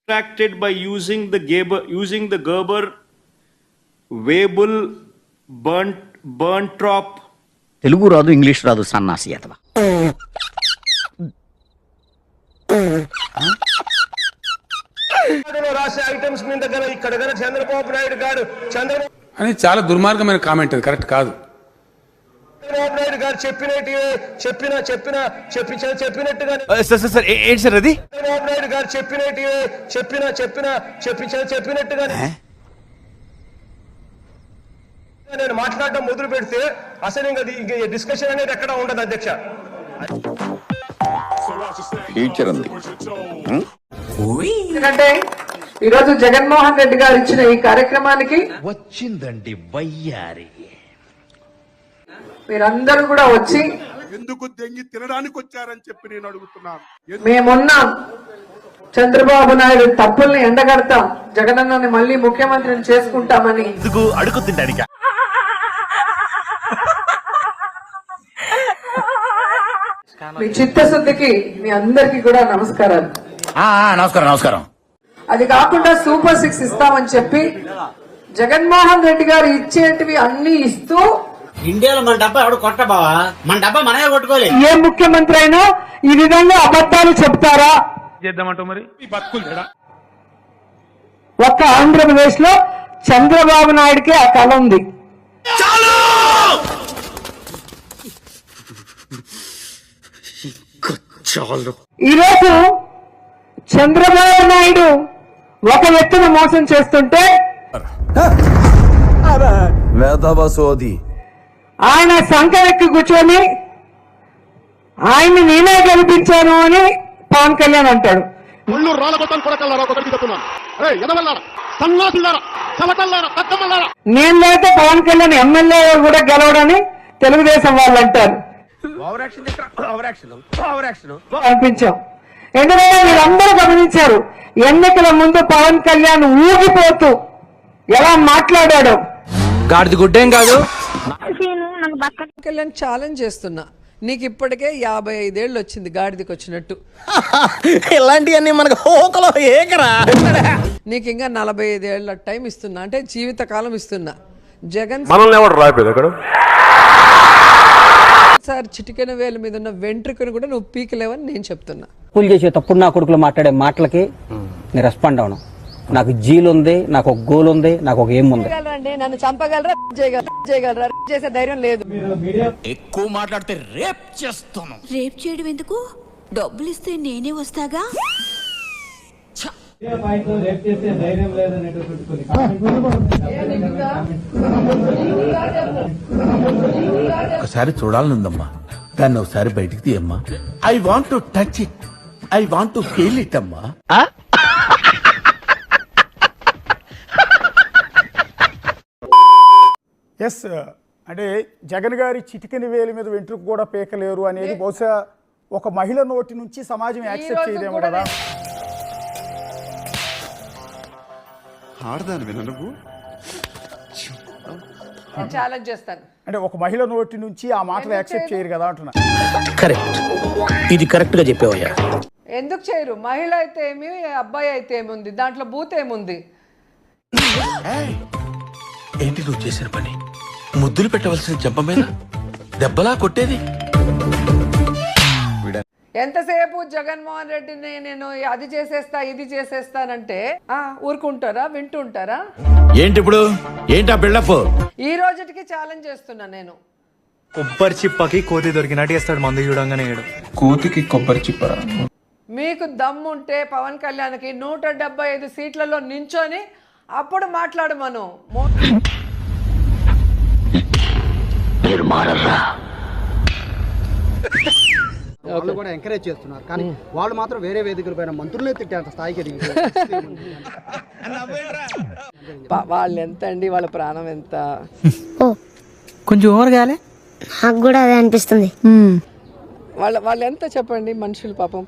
extracted by using the Gerber Weibull Berntrop. Telugu రాదు, English రాదు, సన్నాసి అతవా. రాసే ఐటమ్స్ మీద ఇక్కడ చంద్రబాబు నాయుడు గారు అని చాలా దుర్మార్గమైన కామెంట్, అది కరెక్ట్ కాదు. చంద్రబాబు నాయుడు గారు చెప్పినట్టుగా ఏంటి సార్ అది? చంద్రబాబు నాయుడు గారు చెప్పినట్టుగా నేను మాట్లాడడం మొదలు పెడితే అసలు ఇంకా డిస్కషన్ అనేది ఎక్కడ ఉండదు అధ్యక్ష. ఎందుకంటే ఈరోజు జగన్మోహన్ రెడ్డి గారు ఇచ్చిన ఈ కార్యక్రమానికి వచ్చిందండి వయ్యారి. మీరందరూ కూడా వచ్చి ఎందుకు దెంగి తినడానికి వచ్చారని చెప్పి నేను అడుగుతున్నాను. మేమున్నాం, చంద్రబాబు నాయుడు తప్పుల్ని ఎండగడతాం, జగనన్నని మళ్ళీ ముఖ్యమంత్రిని చేసుకుంటామని అడుగు తినడానికి. మీ చిత్తశుద్ధికి మీ అందరికి కూడా నమస్కారాలు. నమస్కారం. అది కాకుండా సూపర్ 6 ఇస్తామని చెప్పి జగన్మోహన్ రెడ్డి గారు ఇచ్చేటివి అన్ని ఇస్తూ ఇండియాలో మన డబ్బా ఎవడు కొట్ట బావా, మన డబ్బా మనమే కొట్టుకోలేదు. ఏ ముఖ్యమంత్రి అయినా ఈ విధంగా అబద్ధాలు చెప్తారా? చేద్దామంటావు మరి ఒక్క ఆంధ్రప్రదేశ్ లో చంద్రబాబు నాయుడికి ఆ కళ ఉంది. ఈరోజు చంద్రబాబు నాయుడు ఒక వ్యక్తిని మోసం చేస్తుంటే ఆయన సంఖ్యకి కూర్చొని ఆయన్ని నేనే గెలిపించాను అని పవన్ కళ్యాణ్ అంటాడు. నేను లేకపోతే పవన్ కళ్యాణ్ ఎమ్మెల్యే కూడా గెలవడని తెలుగుదేశం వాళ్ళు అంటారు. అనిపించాం. ఎందుకంటే మీరందరూ గమనించారు, ఎన్నికల ముందు పవన్ కళ్యాణ్ ఊగిపోతూ ఎలా మాట్లాడాడు. గాడిది గుడ్డేం కాదు. కళ్యాణ్ ఛాలెంజ్ చేస్తున్నా, నీకు ఇప్పటికే 55 ఏళ్ళు వచ్చింది గాడిదికి వచ్చినట్టు. ఇలాంటివన్నీ మనకు హోకలో ఏకరా. నీకు ఇంకా 45 ఏళ్ల టైం ఇస్తున్నా, అంటే జీవితకాలం ఇస్తున్నా. జగన్ సార్ చిటికెన వేల మీద ఉన్న వెంట్రుకను కూడా నువ్వు పీకలేవని నేను చెప్తున్నా. పూలు చేసే తప్పుడు నా కొడుకులు మాట్లాడే మాటలకి నేను రెస్పాండ్ అవును. నాకు జీలు ఉంది, నాకు ఒక గోల్ ఉంది, నాకు ఒక ఏం ఉంది. నన్ను చంపగలరా, చేయగలరా, చేసే ధైర్యం లేదు. ఎక్కువ మాట్లాడితే రేప్ చేస్తాను. రేప్ చేయడం ఎందుకు? డబ్బులు ఇస్తే నేనే వస్తాగా. ఒకసారి చూడాలనుందమ్మా, దాన్ని ఒకసారి బయటికి తీయమ్మా. I want to touch it, I want to feel it అమ్మా. ఎస్, అంటే జగన్ గారి చిటికెని వేలి మీద వెంట్రుకు కూడా పీకలేరు అనేది బహుశా ఒక మహిళ నోటి నుంచి సమాజం యాక్సెప్ట్ చేయదేమో కదా. ఛాలెంజ్ చేస్తాను అంటే ఒక మహిళ నోటి నుంచి ఆ మాటలు యాక్సెప్ట్ చేయరు కదా అంటున్నా. కరెక్ట్, ఇది కరెక్ట్ గా చెప్పావయ్యా. ఎందుకు చేయరు? మహిళ అయితే ఏమి, అబ్బాయి అయితే ఏముంది, దాంట్లో బూత్ ఏముంది? ఏంటి నువ్వు చేసిన పని? ముద్దులు పెట్టవలసిన చెంప మీద దెబ్బలా కొట్టేది. ఎంతసేపు జగన్మోహన్ రెడ్డిని నేను అది చేసేస్తా ఇది చేసేస్తానంటే ఊరుకుంటారా? వింటుంటారా? ఏంటి ఇప్పుడు? ఏంటి ఆ బిల్డప్? ఈ రోజుకి ఛాలెంజ్ చేస్తున్నా నేను. కొబ్బరి చిప్పకి కోతి దొరికినట్టు చేస్తాడు మందు చూడంగానే. కోతికి కొబ్బరి చిప్పరా? మీకు దమ్ముంటే పవన్ కళ్యాణ్కి 175 సీట్లలో నించొని అప్పుడు మాట్లాడమను. వాళ్ళు కూడా ఎంకరేజ్ చేస్తున్నారు, కానీ వాళ్ళు మాత్రం వేరే వేదికల పైన మంత్రులే తిట్టేంత స్థాయికి ఎదిగి. వాళ్ళు ఎంత అండి, వాళ్ళ ప్రాణం ఎంత? కొంచెం ఓవర్ కాలే, నాకు కూడా అదే అనిపిస్తుంది. వాళ్ళు ఎంత చెప్పండి మనుషులు పాపం.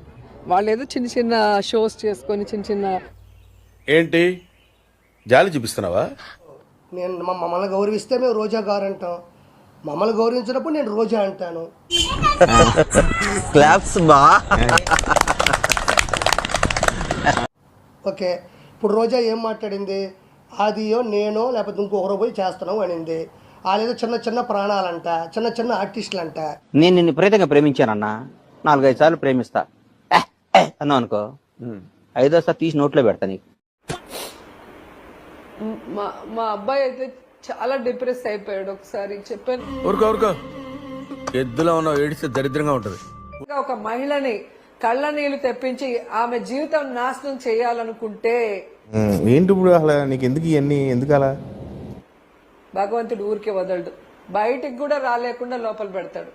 వాళ్ళు ఏదో చిన్న చిన్న షోస్ చేసుకొని చిన్న చిన్న. ఏంటి జాలి చూపిస్తున్నావా? నేను మమ్మల్ని గౌరవిస్తే మేము రోజా గారు అంటాం, మమ్మల్ని గౌరవించినప్పుడు నేను రోజా అంటాను. ఓకే, ఇప్పుడు రోజా ఏం మాట్లాడింది? ఆదియో నేనో లేకపోతే ఇంకొకరు పోయి చేస్తున్నాం అనింది. వాళ్ళేదో చిన్న చిన్న ప్రాణాలంట, చిన్న చిన్న ఆర్టిస్టులు అంట. నేను నిన్ను విపరీతంగా ప్రేమించానన్నా, 4-5 సార్లు ప్రేమిస్తా అన్నావు అనుకో, 5వ సారి తీసి నోట్లో పెడతా నీకు. మా అబ్బాయి అయితే చాలా డిప్రెస్ అయిపోయాడు. ఒకసారి చెప్పాను, ఊరుకో ఎద్దులో ఉన్న ఏడిస్తే దరిద్రంగా ఉంటది. ఒక మహిళని కళ్ళ నీళ్లు తెప్పించి ఆమె జీవితం నాశనం చేయాలనుకుంటే ఏంటి ఇప్పుడు అసలు నీకు ఎందుకు ఇవన్నీ, ఎందుకు అలా? భగవంతుడు ఊరికే వదలడు, బయటికి కూడా రాలేకుండా లోపల పెడతాడు.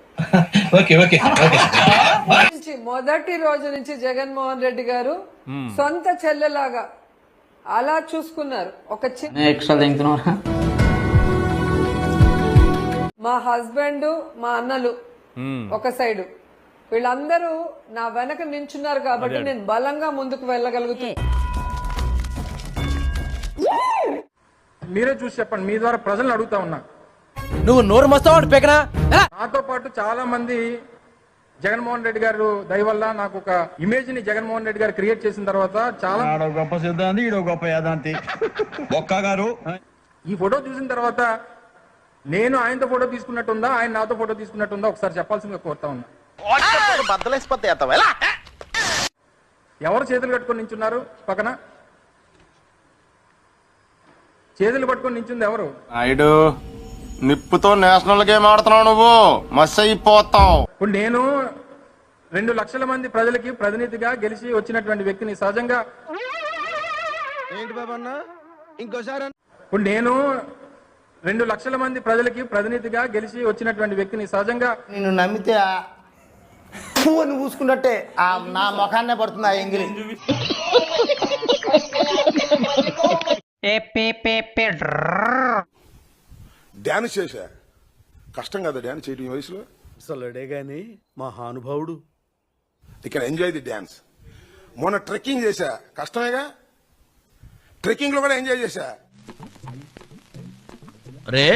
మొదటి రోజు నుంచి జగన్మోహన్ రెడ్డి గారు సొంత చెల్లెలాగా అలా చూసుకున్నారు. ఒక చిన్న మా హస్బెండ్, మా అన్నలు ఒక సైడు, వీళ్ళందరూ నా వెనక నించున్నారు కాబట్టి నేను బలంగా ముందుకు వెళ్ళగలుగుతాను. మీరే చూసి చెప్పండి, మీ ద్వారా ప్రజలను అడుగుతా ఉన్నా. నువ్వు నోరు మస్తావు పెకనా. నాతో పాటు చాలా మంది జగన్మోహన్ రెడ్డి గారు దయ వల్ల నాకు ఒక ఇమేజ్ ని జగన్మోహన్ రెడ్డి గారు క్రియేట్ చేసిన తర్వాత చాలా గొప్ప సిద్ధాంతి, ఈడో గొప్ప యాదాంతి ఒక్క గారు. ఈ ఫోటో చూసిన తర్వాత నేను ఆయనతో ఫోటో తీసుకున్నట్టుందా, ఆయన నాతో ఫోటో తీసుకున్నట్టుందా ఒకసారి చెప్పాల్సిందిగా కోరుతా ఉన్నా. ఎవరు చేతులు కట్టుకొని నించున్నారు పక్కన? చేతులు పట్టుకొని నించుంది ఎవరు? నాయుడు, నిప్పుతో నేషనల్ గేమ్ ఆడుతున్నావు నువ్వు, మస్ అయిపోతావు. ఇప్పుడు నేను 2 లక్షల మంది ప్రజలకి ప్రతినిధిగా గెలిచి వచ్చినటువంటి వ్యక్తిని సహజంగా ఏంటి బాబన్న ఇంకోసారి? ఇప్పుడు నేను 2 లక్షల మంది ప్రజలకి ప్రతినిధిగా గెలిచి వచ్చినటువంటి వ్యక్తిని సహజంగా నేను నమ్మితే పువ్వుని పూసుకున్నట్టే నా ముఖాన్నే పడుతుంది ఆ ఎంగిలి. డ్యాన్స్ చేశా, కష్టం కదా డ్యాన్స్ చేయడం ఈ వయసులో. అసలుడే గాని మహానుభావుడు. ఇక్కడ ఎంజాయ్ ది డ్యాన్స్. మొన్న ట్రెక్కింగ్ చేశా, కష్టమేగా. ట్రెక్కింగ్ లో కూడా ఎంజాయ్ చేశా. రే,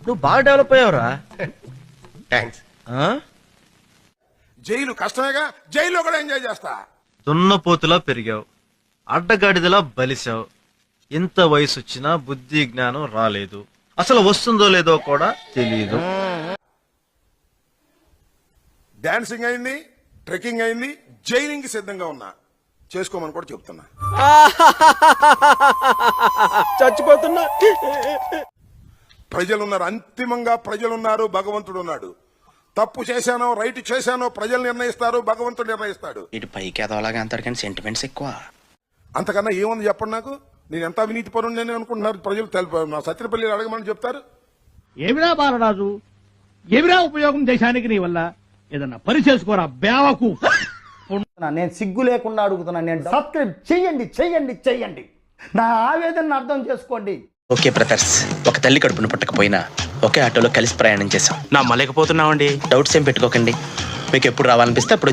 నువ్వు బాగా డెవలప్ అయ్యావురా. థ్యాంక్స్. జైలు కష్టమేగా, జైల్లో కూడా ఎంజాయ్ చేస్తా. దున్నపోతులా పెరిగావు, అడ్డగాడిదలా బలిసావు. ఇంత వయసు వచ్చినా బుద్ధి జ్ఞానం రాలేదు, అసలు వస్తుందో లేదో కూడా తెలియదు. డాన్సింగ్ అయింది, ట్రెక్కింగ్ అయింది, జైలింగ్ కి సిద్ధంగా ఉన్నా. చేసుకోమని కూడా చెప్తున్నా. చచ్చిపోతున్నా. ప్రజలున్నారు, అంతిమంగా ప్రజలున్నారు, భగవంతుడు ఉన్నాడు. తప్పు చేశానో రైట్ చేశానో ప్రజలు నిర్ణయిస్తారు, భగవంతుడు నిర్ణయిస్తాడు. ఇటు పైకి ఎదవలాగా అంటారు కానీ సెంటిమెంట్స్ ఎక్కువ. అంతకన్నా ఏముంది చెప్పండి నాకు? నేను ఎంత అవినీతి పరుడు నేను అనుకుంటున్నారు ప్రజలు? నా సత్యపల్లి అడగమని చెప్తారు. ఏమిరా బాలరాజు, ఏమిరా ఉపయోగం దేశానికి నీ వల్ల? ఏదన్నా పని చేసుకోరా బేవకు. నేను సిగ్గు లేకుండా అడుగుతున్నా, నేను సబ్స్క్రైబ్ చెయ్యండి చెయ్యండి చెయ్యండి, నా ఆవేదన అర్థం చేసుకోండి. ఓకే బ్రదర్స్, ఒక తల్లి కడుపును పుట్టకపోయినా ఒకే ఆటోలో కలిసి ప్రయాణం చేశాం. నా మలేకపోతున్నామండి. డౌట్స్ ఏం పెట్టుకోకండి, మీకు ఎప్పుడు రావాలనిపిస్తే అప్పుడు